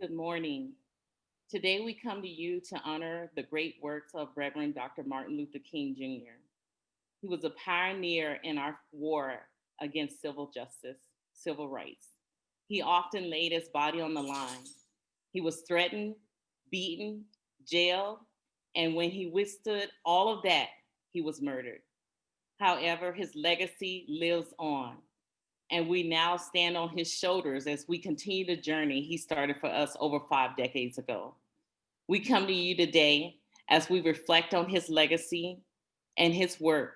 Good morning. Today we come to you to honor the great works of Reverend Dr. Martin Luther King Jr. He was a pioneer in our war against civil justice, civil rights. He often laid his body on the line. He was threatened, beaten, jailed, and when he withstood all of that, he was murdered. However, his legacy lives on, and we now stand on his shoulders as we continue the journey he started for us over 5 decades ago. We come to you today as we reflect on his legacy and his work,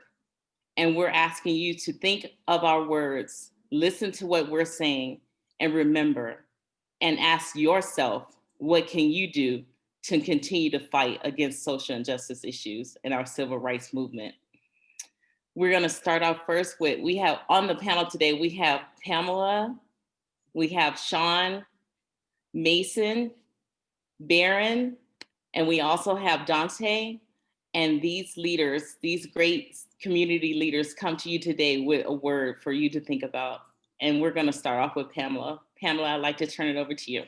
and we're asking you to think of our words, listen to what we're saying, and remember, and ask yourself, what can you do to continue to fight against social injustice issues in our civil rights movement? We're going to start off first with, we have on the panel today, we have Pamela, we have Sean, Mason, Barron, and we also have Dante. And these leaders, these great community leaders, come to you today with a word for you to think about. And we're going to start off with Pamela. Pamela, I'd like to turn it over to you.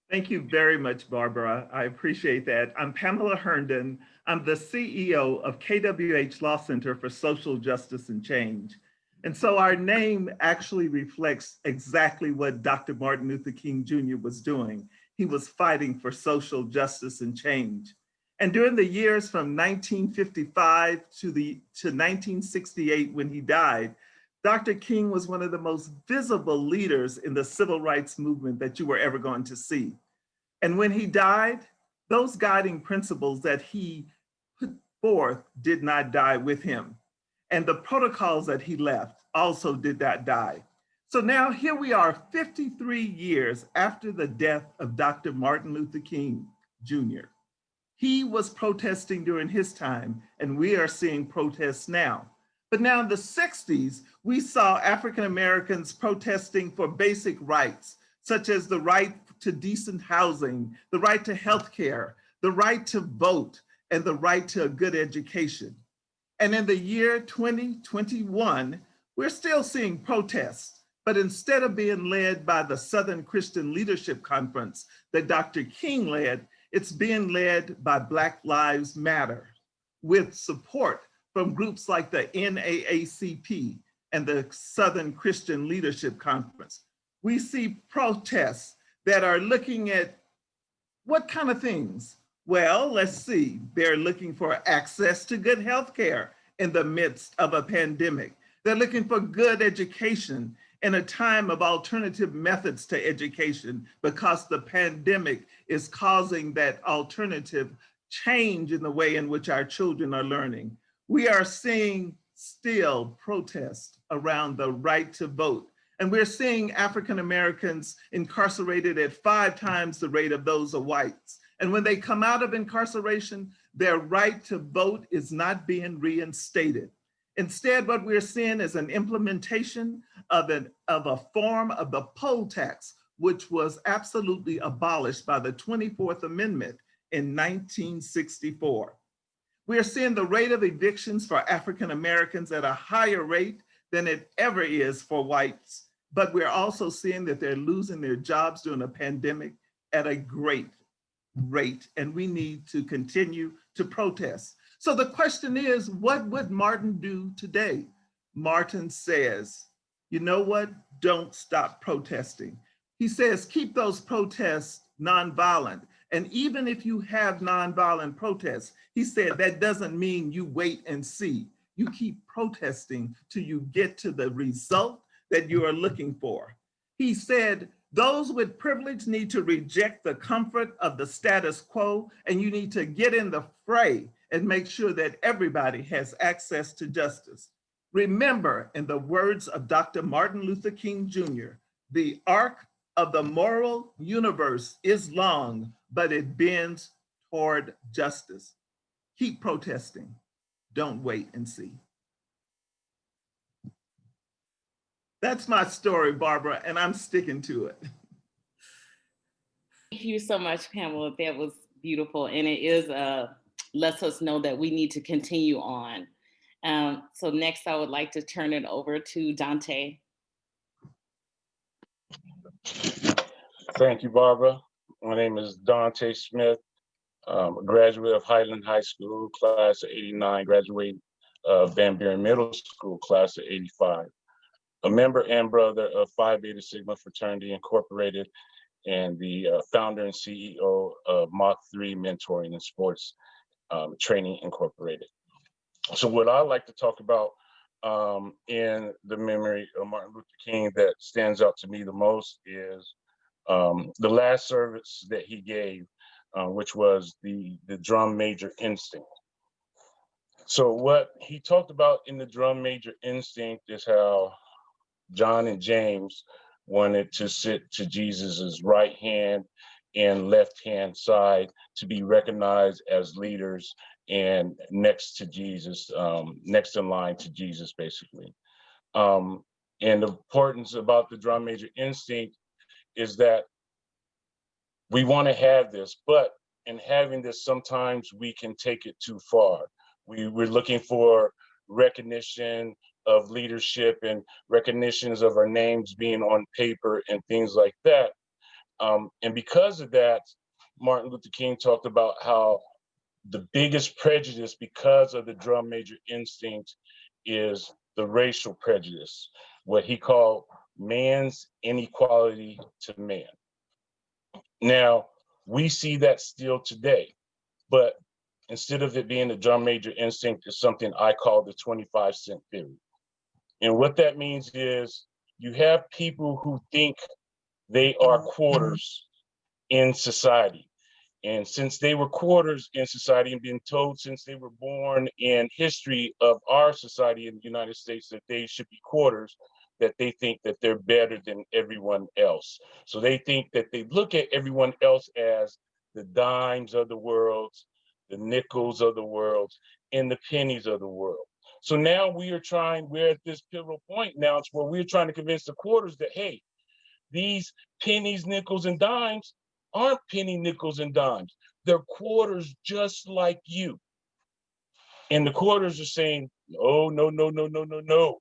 Thank you very much, Barbara. I appreciate that. I'm Pamelya Herndon. I'm the CEO of KWH Law Center for Social Justice and Change. And so our name actually reflects exactly what Dr. Martin Luther King Jr. was doing. He was fighting for social justice and change. And during the years from 1955 to 1968, when he died, Dr. King was one of the most visible leaders in the civil rights movement that you were ever going to see. And when he died, those guiding principles that he put forth did not die with him. And the protocols that he left also did not die. So now here we are 53 years after the death of Dr. Martin Luther King Jr. He was protesting during his time, and we are seeing protests now. But now in the 60s, we saw African Americans protesting for basic rights, such as the right to decent housing, the right to health care, the right to vote, and the right to a good education. And in the year 2021, we're still seeing protests, but instead of being led by the Southern Christian Leadership Conference that Dr. King led, it's being led by Black Lives Matter, with support from groups like the NAACP and the Southern Christian Leadership Conference. We see protests that are looking at what kind of things? Well, let's see. They're looking for access to good health care in the midst of a pandemic. They're looking for good education in a time of alternative methods to education, because the pandemic is causing that alternative change in the way in which our children are learning. We are seeing still protests around the right to vote. And we're seeing African Americans incarcerated at 5 times the rate of those of whites. And when they come out of incarceration, their right to vote is not being reinstated. Instead, what we're seeing is an implementation of a form of the poll tax, which was absolutely abolished by the 24th Amendment in 1964. We are seeing the rate of evictions for African Americans at a higher rate than it ever is for whites, but we're also seeing that they're losing their jobs during a pandemic at a great rate, and we need to continue to protest. So the question is, what would Martin do today? Martin says, you know what? Don't stop protesting. He says, keep those protests nonviolent. And even if you have nonviolent protests, he said, that doesn't mean you wait and see. You keep protesting till you get to the result that you are looking for. He said, those with privilege need to reject the comfort of the status quo, and you need to get in the fray and make sure that everybody has access to justice. Remember, in the words of Dr. Martin Luther King Jr., the arc of the moral universe is long, but it bends toward justice. Keep protesting. Don't wait and see. That's my story, Barbara, and I'm sticking to it. Thank you so much, Pamela. That was beautiful. And it is lets us know that we need to continue on. So next, I would like to turn it over to Dante. Thank you, Barbara. My name is Dante Smith. A graduate of Highland High School, class of '89, graduate of Van Buren Middle School, class of '85. A member and brother of Phi Beta Sigma Fraternity Incorporated, and the founder and CEO of Mach 3 Mentoring and Sports Training Incorporated. So what I like to talk about in the memory of Martin Luther King that stands out to me the most is the last service that he gave, which was the drum major instinct. So what he talked about in the drum major instinct is how John and James wanted to sit to Jesus's right hand and left hand side to be recognized as leaders and next to Jesus, next in line to Jesus, basically. And the importance about the drum major instinct is that we want to have this, but in having this, sometimes we can take it too far. We're looking for recognition of leadership and recognitions of our names being on paper and things like that. And because of that, Martin Luther King talked about how the biggest prejudice because of the drum major instinct is the racial prejudice, what he called man's inequality to man. Now, we see that still today, but instead of it being the drum major instinct, is something I call the 25-cent theory. And what that means is you have people who think they are quarters in society. And since they were quarters in society and been told since they were born in history of our society in the United States that they should be quarters, that they think that they're better than everyone else. So they think that they look at everyone else as the dimes of the world, the nickels of the world, and the pennies of the world. So now we're at this pivotal point now, it's where we're trying to convince the quarters that, hey, these pennies, nickels, and dimes aren't penny, nickels, and dimes. They're quarters just like you. And the quarters are saying, no, no, no, no, no, no, no.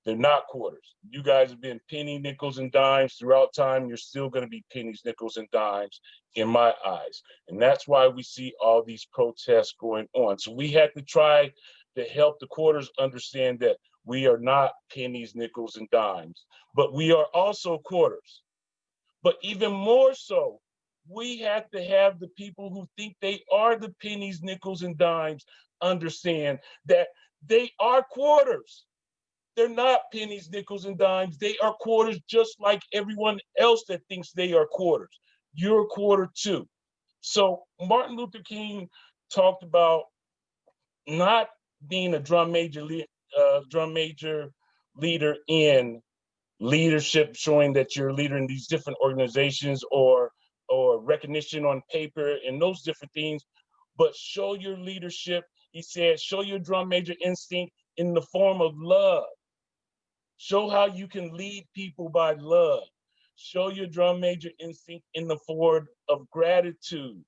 They're not quarters. You guys have been penny, nickels, and dimes throughout time. You're still going to be pennies, nickels, and dimes in my eyes. And that's why we see all these protests going on. So we had to try to help the quarters understand that we are not pennies, nickels, and dimes, but we are also quarters. But even more so, we have to have the people who think they are the pennies, nickels, and dimes understand that they are quarters. They're not pennies, nickels, and dimes. They are quarters just like everyone else that thinks they are quarters. You're a quarter too. So Martin Luther King talked about not being a drum major leader in leadership, showing that you're a leader in these different organizations or recognition on paper and those different things, but show your leadership. He said, show your drum major instinct in the form of love. Show how you can lead people by love. Show your drum major instinct in the form of gratitude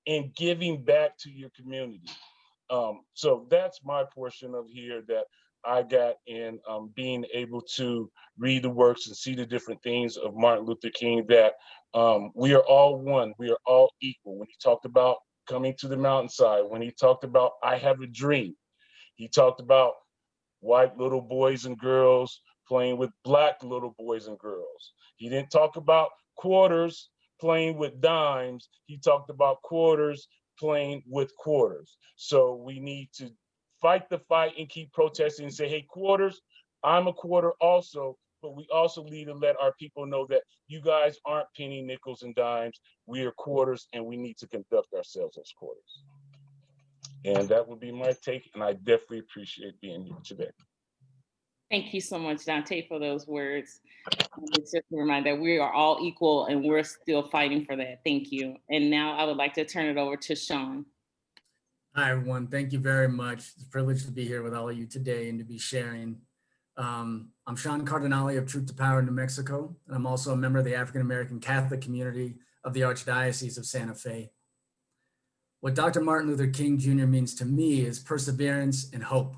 and giving back to your community. So that's my portion of here that I got in being able to read the works and see the different things of Martin Luther King, that we are all one, we are all equal. When he talked about coming to the mountainside, when he talked about I have a dream, he talked about white little boys and girls playing with black little boys and girls. He didn't talk about quarters playing with dimes. He talked about quarters playing with quarters. So we need to fight the fight and keep protesting and say, hey, quarters, I'm a quarter also, but we also need to let our people know that you guys aren't penny, nickels, and dimes. We are quarters, and we need to conduct ourselves as quarters. And that would be my take, and I definitely appreciate being here today. Thank you so much, Dante, for those words. It's just a reminder that we are all equal and we're still fighting for that. Thank you. And now I would like to turn it over to Sean. Hi, everyone. Thank you very much. It's a privilege to be here with all of you today and to be sharing. I'm Sean Cardinalli of Truth to Power, New Mexico, and I'm also a member of the African American Catholic community of the Archdiocese of Santa Fe. What Dr. Martin Luther King Jr. means to me is perseverance and hope.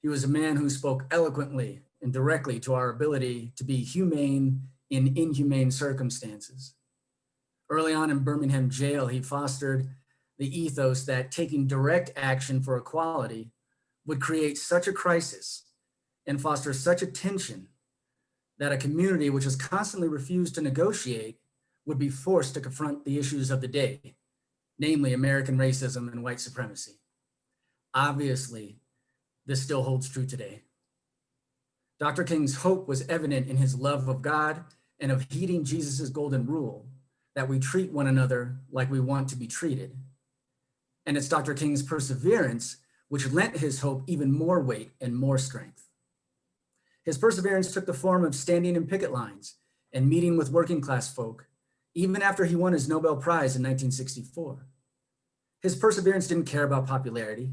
He was a man who spoke eloquently and directly to our ability to be humane in inhumane circumstances. Early on in Birmingham jail, he fostered the ethos that taking direct action for equality would create such a crisis and foster such a tension that a community which has constantly refused to negotiate would be forced to confront the issues of the day, namely American racism and white supremacy. Obviously, this still holds true today. Dr. King's hope was evident in his love of God and of heeding Jesus's golden rule that we treat one another like we want to be treated. And it's Dr. King's perseverance which lent his hope even more weight and more strength. His perseverance took the form of standing in picket lines and meeting with working class folk, even after he won his Nobel Prize in 1964. His perseverance didn't care about popularity.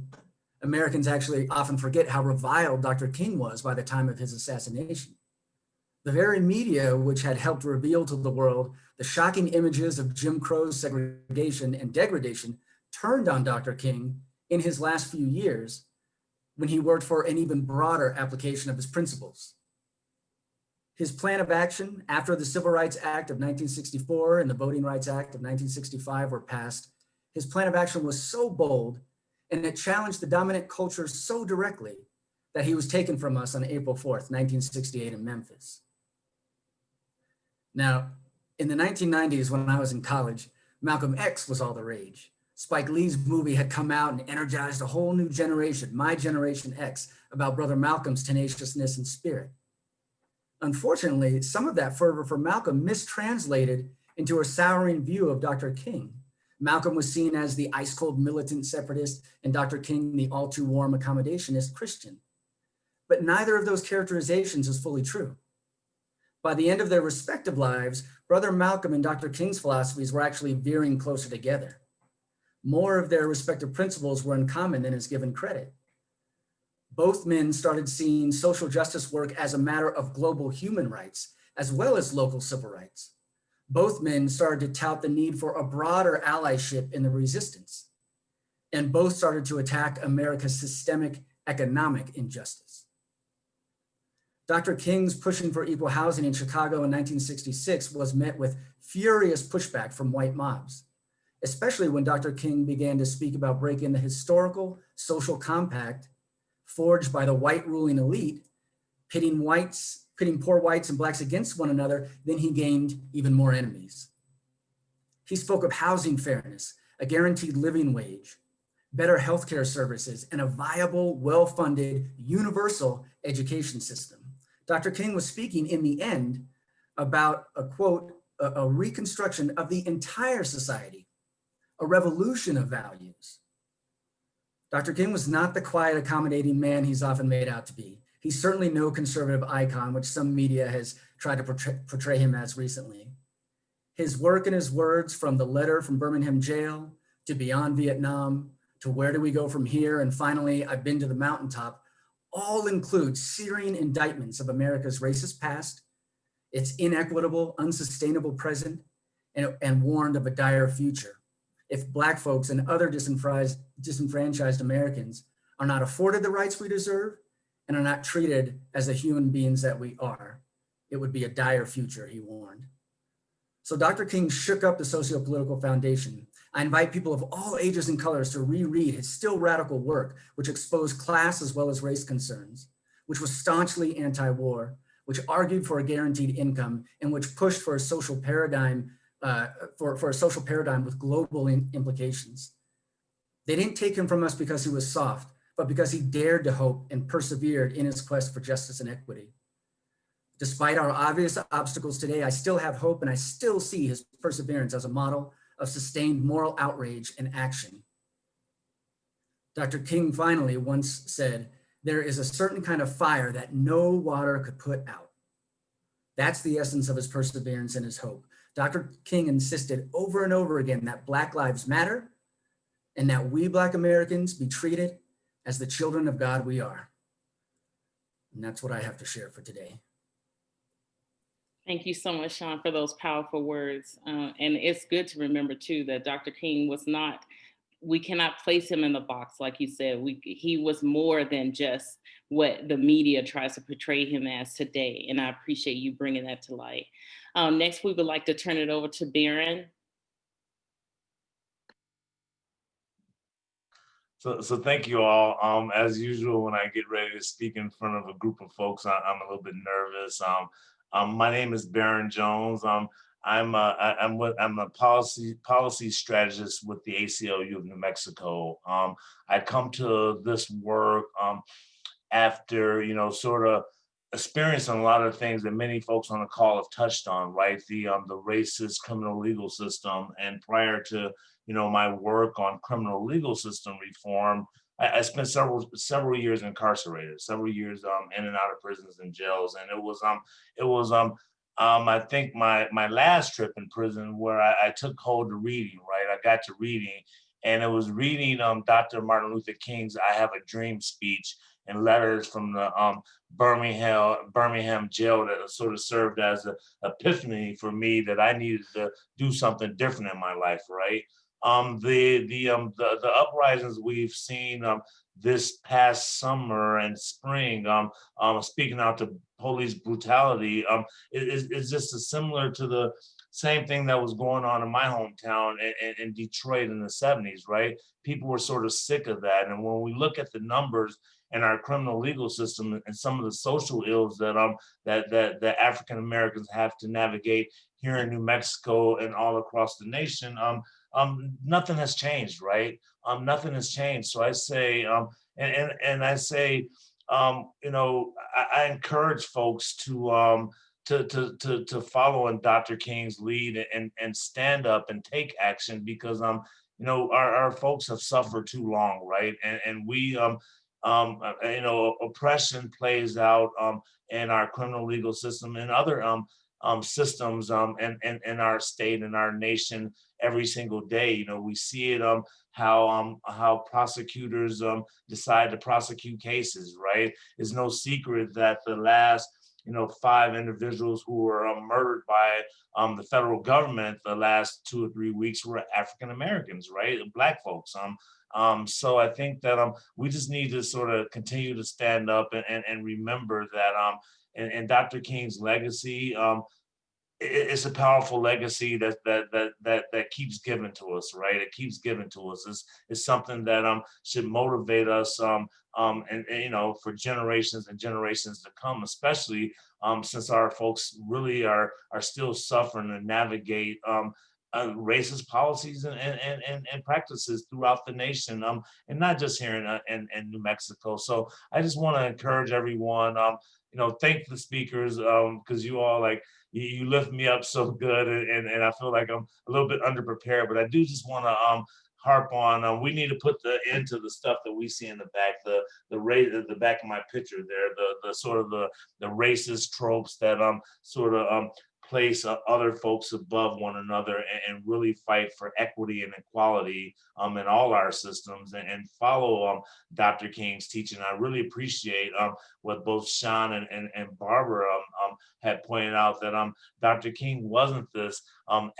Americans actually often forget how reviled Dr. King was by the time of his assassination. The very media which had helped reveal to the world the shocking images of Jim Crow's segregation and degradation turned on Dr. King in his last few years when he worked for an even broader application of his principles. His plan of action after the Civil Rights Act of 1964 and the Voting Rights Act of 1965 were passed, his plan of action was so bold and it challenged the dominant culture so directly that he was taken from us on April 4th, 1968 in Memphis. Now, in the 1990s when I was in college, Malcolm X was all the rage. Spike Lee's movie had come out and energized a whole new generation, my Generation X, about Brother Malcolm's tenaciousness and spirit. Unfortunately, some of that fervor for Malcolm mistranslated into a souring view of Dr. King. Malcolm was seen as the ice-cold militant separatist and Dr. King the all-too-warm accommodationist Christian. But neither of those characterizations is fully true. By the end of their respective lives, Brother Malcolm and Dr. King's philosophies were actually veering closer together. More of their respective principles were in common than is given credit. Both men started seeing social justice work as a matter of global human rights, as well as local civil rights. Both men started to tout the need for a broader allyship in the resistance. And both started to attack America's systemic economic injustice. Dr. King's pushing for equal housing in Chicago in 1966 was met with furious pushback from white mobs, especially when Dr. King began to speak about breaking the historical social compact forged by the white ruling elite, pitting poor whites and blacks against one another. Then he gained even more enemies. He spoke of housing fairness, a guaranteed living wage, better healthcare services, and a viable, well-funded, universal education system. Dr. King was speaking in the end about a quote, a reconstruction of the entire society, a revolution of values. Dr. King was not the quiet, accommodating man he's often made out to be. He's certainly no conservative icon, which some media has tried to portray him as recently. His work and his words, from the letter from Birmingham jail to Beyond Vietnam, to Where Do We Go From Here, and finally, I've Been to the Mountaintop, all include searing indictments of America's racist past, its inequitable, unsustainable present, and warned of a dire future if Black folks and other disenfranchised Americans are not afforded the rights we deserve and are not treated as the human beings that we are. It would be a dire future, he warned. So Dr. King shook up the socio-political foundation. I invite people of all ages and colors to reread his still radical work, which exposed class as well as race concerns, which was staunchly anti-war, which argued for a guaranteed income, and which pushed for a social paradigm for a social paradigm with global implications. They didn't take him from us because he was soft, but because he dared to hope and persevered in his quest for justice and equity. Despite our obvious obstacles today, I still have hope, and I still see his perseverance as a model of sustained moral outrage and action. Dr. King finally once said, "There is a certain kind of fire that no water could put out." That's the essence of his perseverance and his hope. Dr. King insisted over and over again that Black lives matter and that we Black Americans be treated as the children of God we are. And that's what I have to share for today. Thank you so much, Sean, for those powerful words. And it's good to remember too that Dr. King was not we cannot place him in the box, like you said. He was more than just what the media tries to portray him as today, and I appreciate you bringing that to light. Next, we would like to turn it over to Barron. So thank you all. As usual, when I get ready to speak in front of a group of folks, I'm a little bit nervous. My name is Barron Jones. I'm a policy strategist with the ACLU of New Mexico. I come to this work after, sort of experiencing a lot of things that many folks on the call have touched on, right? The racist criminal legal system, and prior to my work on criminal legal system reform, I spent several years incarcerated, several years in and out of prisons and jails, and I think my last trip in prison where I took hold of reading, right? I got to reading, and it was reading Dr. Martin Luther King's "I Have a Dream" speech and letters from the Birmingham jail that sort of served as an epiphany for me that I needed to do something different in my life, right? The uprisings we've seen this past summer and spring, speaking out to police brutality, is just similar to the same thing that was going on in my hometown in Detroit in the 70s, right? People were sort of sick of that. And when we look at the numbers in our criminal legal system and some of the social ills that African Americans have to navigate here in New Mexico and all across the nation, nothing has changed, right? Nothing has changed. So I say, I say, I encourage folks to follow in Dr. King's lead and stand up and take action, because our folks have suffered too long, right? And we oppression plays out in our criminal legal system and other systems in our state and our nation every single day. We see it how prosecutors decide to prosecute cases, right? It's no secret that the last 5 individuals who were murdered by the federal government the last 2 or 3 weeks were African Americans, right? Black folks. So I think that we just need to sort of continue to stand up and remember that and Dr. King's legacy, it's a powerful legacy that keeps giving to us, right? It keeps giving to us. It's something that should motivate us and for generations and generations to come, especially since our folks really are still suffering and navigate racist policies and practices throughout the nation, and not just here in New Mexico. So I just want to encourage everyone, thank the speakers, because you all you lift me up so good, and I feel like I'm a little bit underprepared, but I do just want to harp on, we need to put the end to the stuff that we see in the back, the back of my picture there, the sort of the racist tropes that sort of place other folks above one another, and really fight for equity and equality in all our systems, and follow Dr. King's teaching. I really appreciate what both Sean and Barbara had pointed out, that Dr. King wasn't this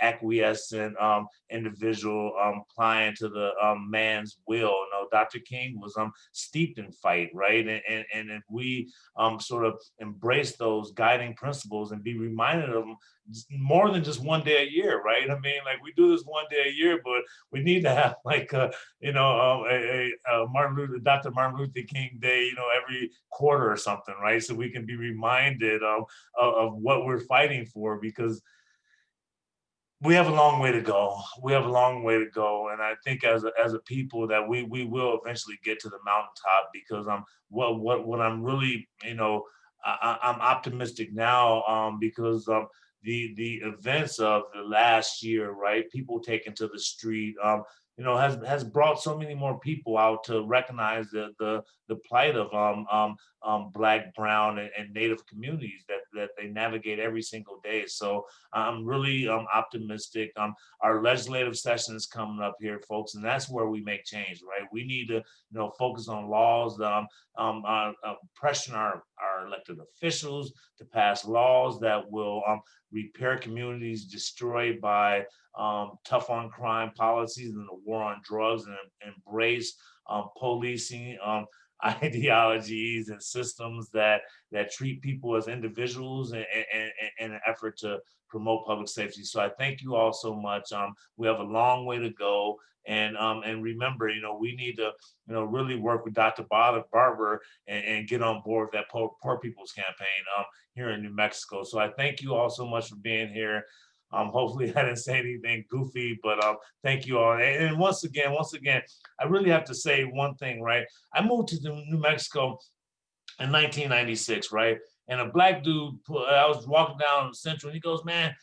acquiescent individual pliant to the man's will. No, Dr. King was steeped in fight, right? And if we sort of embrace those guiding principles and be reminded of them more than just one day a year, right? I mean, we do this one day a year, but we need to have Dr. Martin Luther King Day, every quarter or something, right? So we can be reminded of what we're fighting for, because we have a long way to go. We have a long way to go, and I think as a people that we will eventually get to the mountaintop, because what I'm really I'm optimistic now, because the events of the last year, right? People taking to the street, has brought so many more people out to recognize the plight of Black, Brown, and Native communities that they navigate every single day. So I'm really optimistic. Our legislative session is coming up here, folks, and that's where we make change, right? We need to focus on laws, pressure our elected officials to pass laws that will repair communities destroyed by tough on crime policies and the war on drugs, and embrace policing ideologies and systems that treat people as individuals in an effort to promote public safety. So I thank you all so much. We have a long way to go. And remember, we need to, really work with Dr. Barber and get on board with that Poor People's Campaign here in New Mexico. So I thank you all so much for being here. Hopefully I didn't say anything goofy, but thank you all. And once again, I really have to say one thing, right? I moved to New Mexico in 1996, right? And a black dude, I was walking down Central, and he goes, man,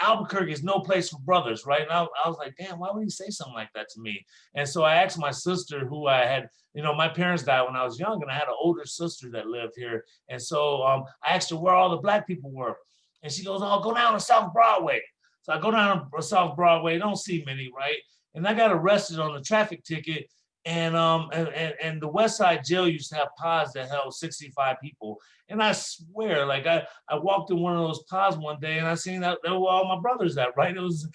Albuquerque is no place for brothers, right? And I was like, damn, why would he say something like that to me? And so I asked my sister, who I had, my parents died when I was young, and I had an older sister that lived here. And so I asked her where all the black people were. And she goes, oh, go down to South Broadway. So I go down to South Broadway, don't see many, right? And I got arrested on the traffic ticket. And the West Side Jail used to have pods that held 65 people. And I swear, like I walked in one of those pods one day, and I seen that there were all my brothers at, right? It was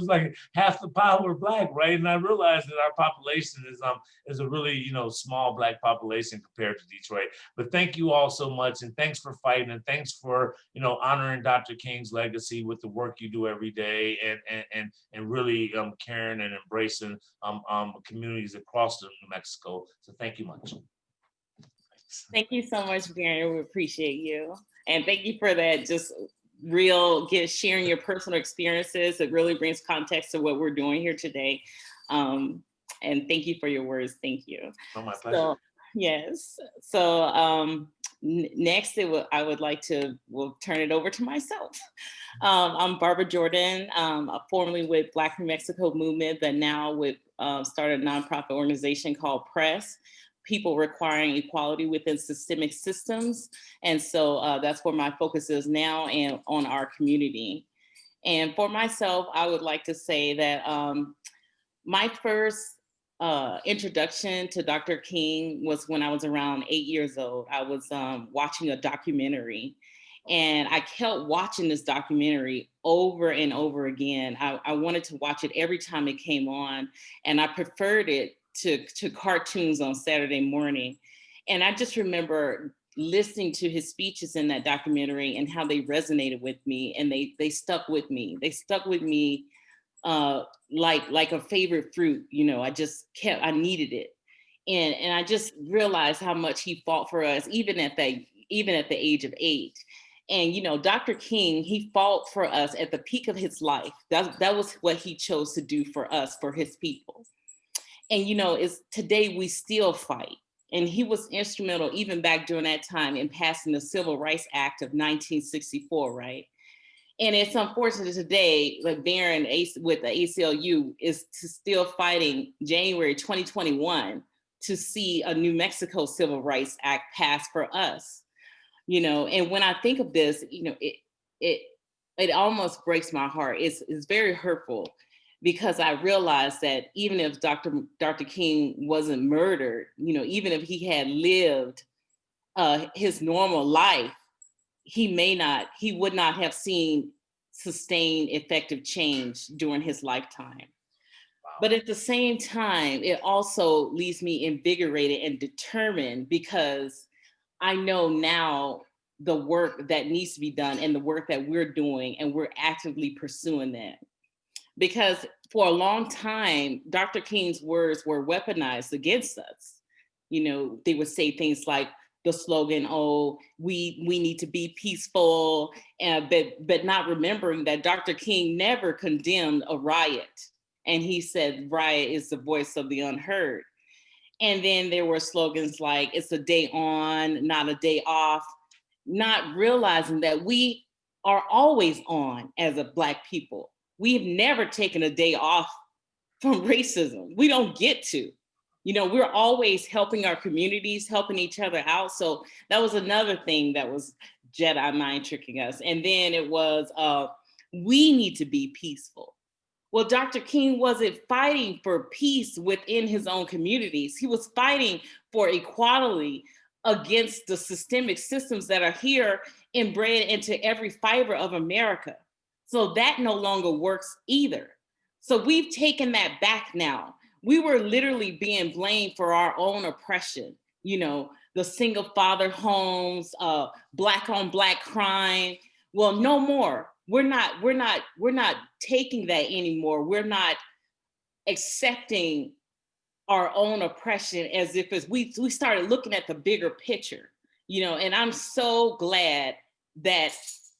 like half the pod were black, right? And I realized that our population is a really, small black population compared to Detroit. But thank you all so much, and thanks for fighting, and thanks for, honoring Dr. King's legacy with the work you do every day, and really caring and embracing communities across New Mexico. So thank you much. Thank you so much, Barron. We appreciate you. And thank you for that just sharing your personal experiences. It really brings context to what we're doing here today. And thank you for your words. Thank you. Oh, my pleasure. So, yes. So next, we'll turn it over to myself. I'm Barbara Jordan, formerly with Black New Mexico Movement, but now started a nonprofit organization called PRESS, People Requiring Equality Within Systemic Systems. And so that's where my focus is now and on our community. And for myself, I would like to say that my first introduction to Dr. King was when I was around 8 years old. I was watching a documentary, and I kept watching this documentary over and over again. I wanted to watch it every time it came on, and I preferred it to cartoons on Saturday morning. And I just remember listening to his speeches in that documentary and how they resonated with me, and they stuck with me. They stuck with me like a favorite fruit. I needed it. And I just realized how much he fought for us, even at the age of 8. And Dr. King, he fought for us at the peak of his life. That was what he chose to do for us, for his people. And today we still fight. And he was instrumental even back during that time in passing the Civil Rights Act of 1964, right? And it's unfortunate today, like Barron with the ACLU is still fighting January 2021 to see a New Mexico Civil Rights Act passed for us. And when I think of this, it almost breaks my heart. It's very hurtful, because I realized that even if Dr. King wasn't murdered, even if he had lived his normal life, he would not have seen sustained effective change during his lifetime. Wow. But at the same time, it also leaves me invigorated and determined, because I know now the work that needs to be done and the work that we're doing, and we're actively pursuing that. Because for a long time, Dr. King's words were weaponized against us. They would say things like the slogan, "Oh, we need to be peaceful," but not remembering that Dr. King never condemned a riot. And he said, riot is the voice of the unheard. And then there were slogans like, "It's a day on, not a day off," not realizing that we are always on as a Black people. We've never taken a day off from racism. We don't get to. We're always helping our communities, helping each other out. So that was another thing that was Jedi mind tricking us. And then it was, we need to be peaceful. Well, Dr. King wasn't fighting for peace within his own communities. He was fighting for equality against the systemic systems that are here inbred into every fiber of America. So that no longer works either. So we've taken that back now. We were literally being blamed for our own oppression, you know, the single father homes, black on black crime. Well, no more. We're not taking that anymore. We're not accepting our own oppression as if we started looking at the bigger picture, you know, and I'm so glad that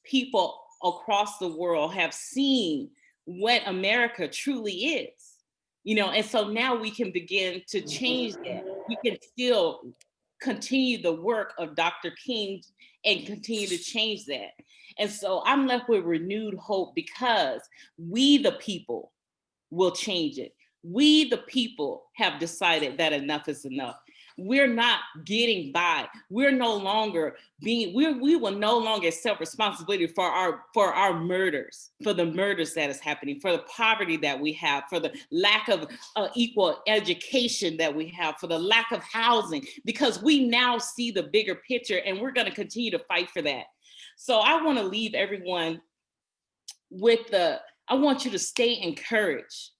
people across the world have seen what America truly is, you know, and so now we can begin to change that. We can still continue the work of Dr. King and continue to change that. And so I'm left with renewed hope because we, the people, will change it. We, the people, have decided that enough is enough. We're not getting by. We're no longer we will no longer accept responsibility for our murders, for the murders that is happening, for the poverty that we have, for the lack of equal education that we have, for the lack of housing, because we now see the bigger picture and we're going to continue to fight for that. So I want to leave everyone with I want you to stay encouraged.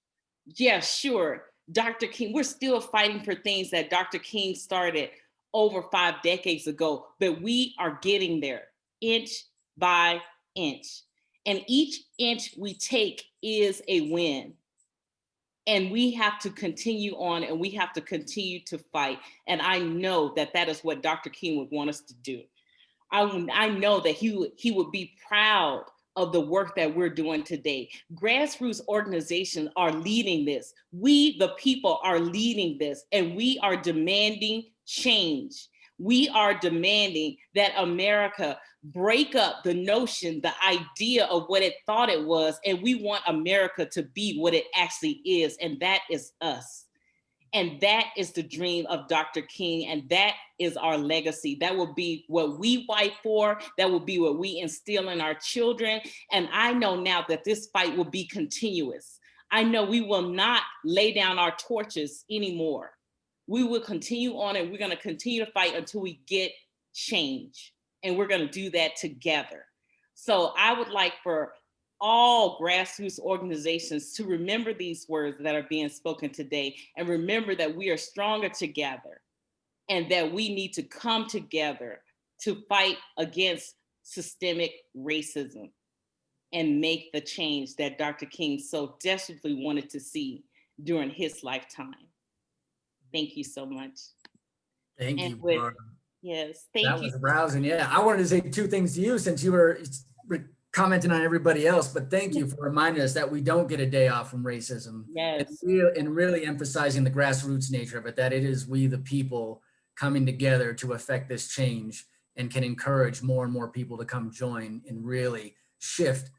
Yeah, sure. Dr. King, we're still fighting for things that Dr. King started over 5 decades ago, but we are getting there inch by inch. And each inch we take is a win. And we have to continue on and we have to continue to fight. And I know that that is what Dr. King would want us to do. I know that he would be proud of the work that we're doing today. Grassroots organizations are leading this. We, the people, are leading this, and we are demanding change. We are demanding that America break up the notion, the idea of what it thought it was, and we want America to be what it actually is, and that is us. And that is the dream of Dr. King, and that is our legacy. That will be what we fight for. That will be what we instill in our children. And I know now that this fight will be continuous. I know we will not lay down our torches anymore. We will continue on, and we're going to continue to fight until we get change. And we're going to do that together. So I would like for all grassroots organizations to remember these words that are being spoken today, and remember that we are stronger together and that we need to come together to fight against systemic racism and make the change that Dr. King so desperately wanted to see during his lifetime. Thank you so much. Thank And you, with, Barb. yes, That thank you. was rousing. Yeah, I wanted to say 2 things to you since you were commenting on everybody else, but thank you for reminding us that we don't get a day off from racism. Yes. And really emphasizing the grassroots nature of it, that it is we, the people, coming together to affect this change and can encourage more and more people to come join and really shift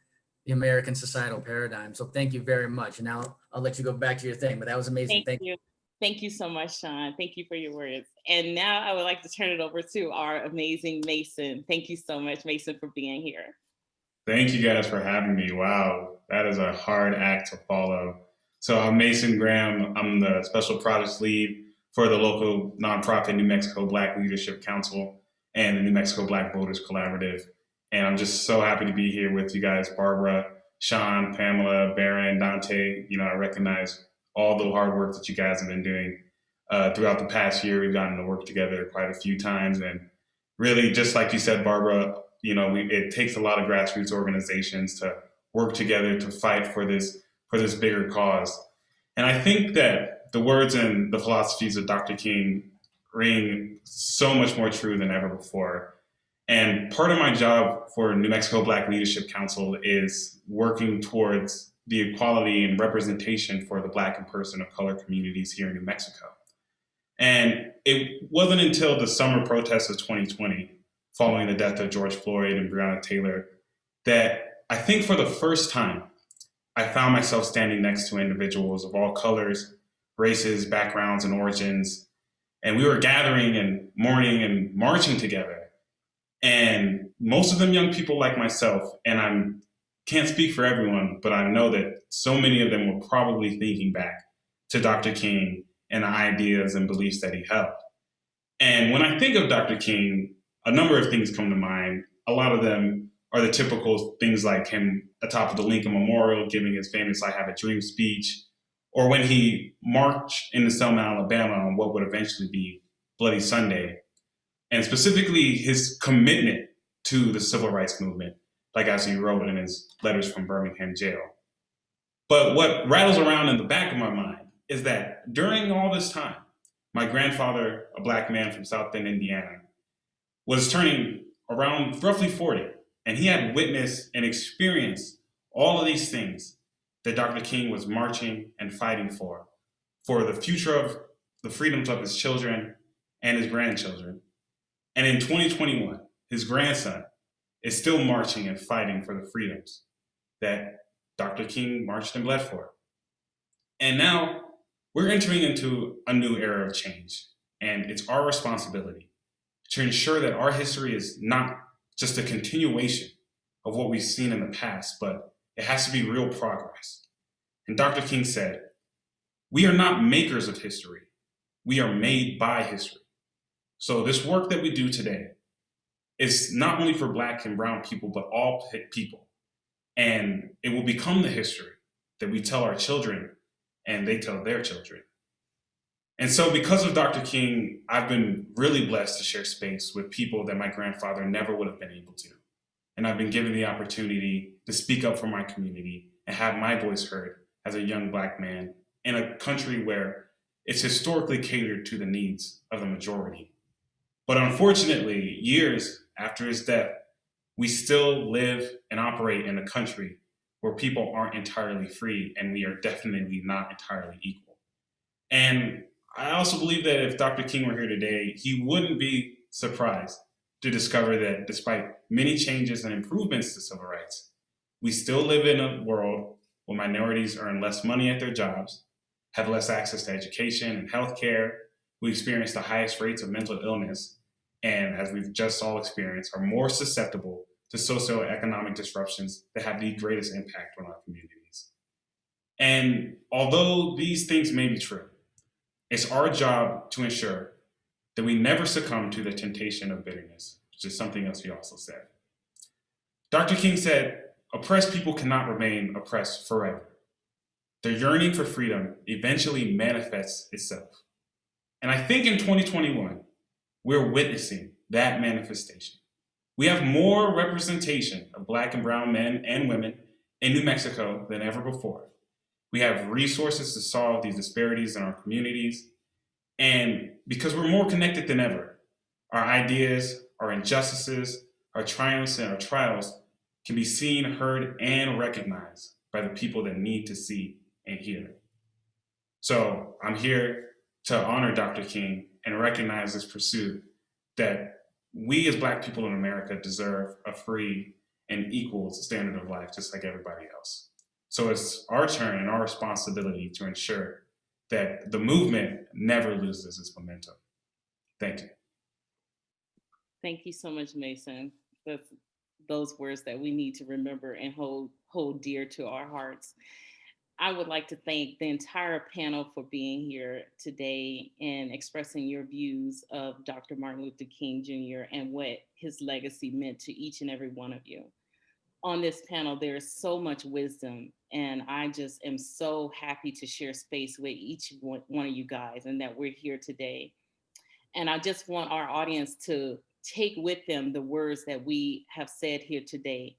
the American societal paradigm. So thank you very much. And now I'll let you go back to your thing, but that was amazing. Thank you. Thank you so much, Sean. Thank you for your words. And now I would like to turn it over to our amazing Mason. Thank you so much, Mason, for being here. Thank you guys for having me. Wow, that is a hard act to follow. So I'm Mason Graham. I'm the Special Projects Lead for the local nonprofit New Mexico Black Leadership Council and the New Mexico Black Voters Collaborative. And I'm just so happy to be here with you guys, Barbara, Sean, Pamela, Barron, Dante. You know, I recognize all the hard work that you guys have been doing. Throughout the past year, we've gotten to work together quite a few times. And really, just like you said, Barbara, you know, it takes a lot of grassroots organizations to work together to fight for this bigger cause. And I think that the words and the philosophies of Dr. King ring so much more true than ever before. And part of my job for New Mexico Black Leadership Council is working towards the equality and representation for the Black and person of color communities here in New Mexico. And it wasn't until the summer protests of 2020, following the death of George Floyd and Breonna Taylor, that I think for the first time, I found myself standing next to individuals of all colors, races, backgrounds, and origins. And we were gathering and mourning and marching together. And most of them young people like myself, and I can't speak for everyone, but I know that so many of them were probably thinking back to Dr. King and the ideas and beliefs that he held. And when I think of Dr. King, a number of things come to mind. A lot of them are the typical things like him atop of the Lincoln Memorial giving his famous I Have a Dream speech, or when he marched into Selma, Alabama on what would eventually be Bloody Sunday, and specifically his commitment to the civil rights movement, like as he wrote in his letters from Birmingham jail. But what rattles around in the back of my mind is that during all this time, my grandfather, a Black man from South Bend, Indiana, was turning around roughly 40, and he had witnessed and experienced all of these things that Dr. King was marching and fighting for the future of the freedoms of his children and his grandchildren. And in 2021, his grandson is still marching and fighting for the freedoms that Dr. King marched and bled for. And now we're entering into a new era of change, and it's our responsibility to ensure that our history is not just a continuation of what we've seen in the past, but it has to be real progress. And Dr. King said, "We are not makers of history, we are made by history." So this work that we do today is not only for Black and brown people, but all people. And it will become the history that we tell our children and they tell their children. And so because of Dr. King, I've been really blessed to share space with people that my grandfather never would have been able to. And I've been given the opportunity to speak up for my community and have my voice heard as a young Black man in a country where it's historically catered to the needs of the majority. But unfortunately, years after his death, we still live and operate in a country where people aren't entirely free, and we are definitely not entirely equal. And I also believe that if Dr. King were here today, he wouldn't be surprised to discover that despite many changes and improvements to civil rights, we still live in a world where minorities earn less money at their jobs, have less access to education and healthcare, we experience the highest rates of mental illness, and as we've just all experienced, are more susceptible to socioeconomic disruptions that have the greatest impact on our communities. And although these things may be true, it's our job to ensure that we never succumb to the temptation of bitterness, which is something else he also said. Dr. King said, "Oppressed people cannot remain oppressed forever. Their yearning for freedom eventually manifests itself." And I think in 2021, we're witnessing that manifestation. We have more representation of Black and brown men and women in New Mexico than ever before. We have resources to solve these disparities in our communities. And because we're more connected than ever, our ideas, our injustices, our triumphs, and our trials can be seen, heard, and recognized by the people that need to see and hear. So I'm here to honor Dr. King and recognize this pursuit that we as Black people in America deserve a free and equal standard of life, just like everybody else. So it's our turn and our responsibility to ensure that the movement never loses its momentum. Thank you. Thank you so much, Mason. That's those words that we need to remember and hold dear to our hearts. I would like to thank the entire panel for being here today and expressing your views of Dr. Martin Luther King Jr. and what his legacy meant to each and every one of you. On this panel, there is so much wisdom, and I just am so happy to share space with each one of you guys and that we're here today. And I just want our audience to take with them the words that we have said here today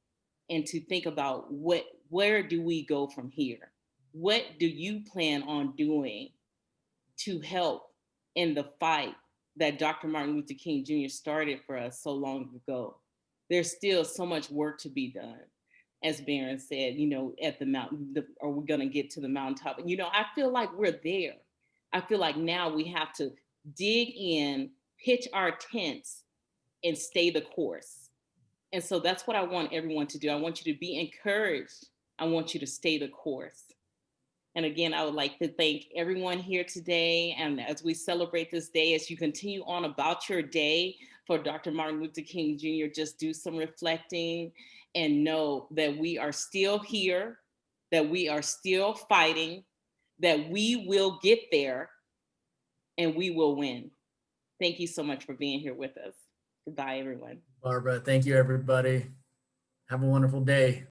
and to think about where do we go from here? What do you plan on doing to help in the fight that Dr. Martin Luther King Jr. started for us so long ago? There's still so much work to be done. As Barron said, at the mountain, are we going to get to the mountaintop? I feel like we're there. I feel like now we have to dig in, pitch our tents, and stay the course. And so that's what I want everyone to do. I want you to be encouraged. I want you to stay the course. And again, I would like to thank everyone here today. And as we celebrate this day, as you continue on about your day for Dr. Martin Luther King Jr., just do some reflecting and know that we are still here, that we are still fighting, that we will get there and we will win. Thank you so much for being here with us. Goodbye, everyone. Barbara, thank you, everybody. Have a wonderful day.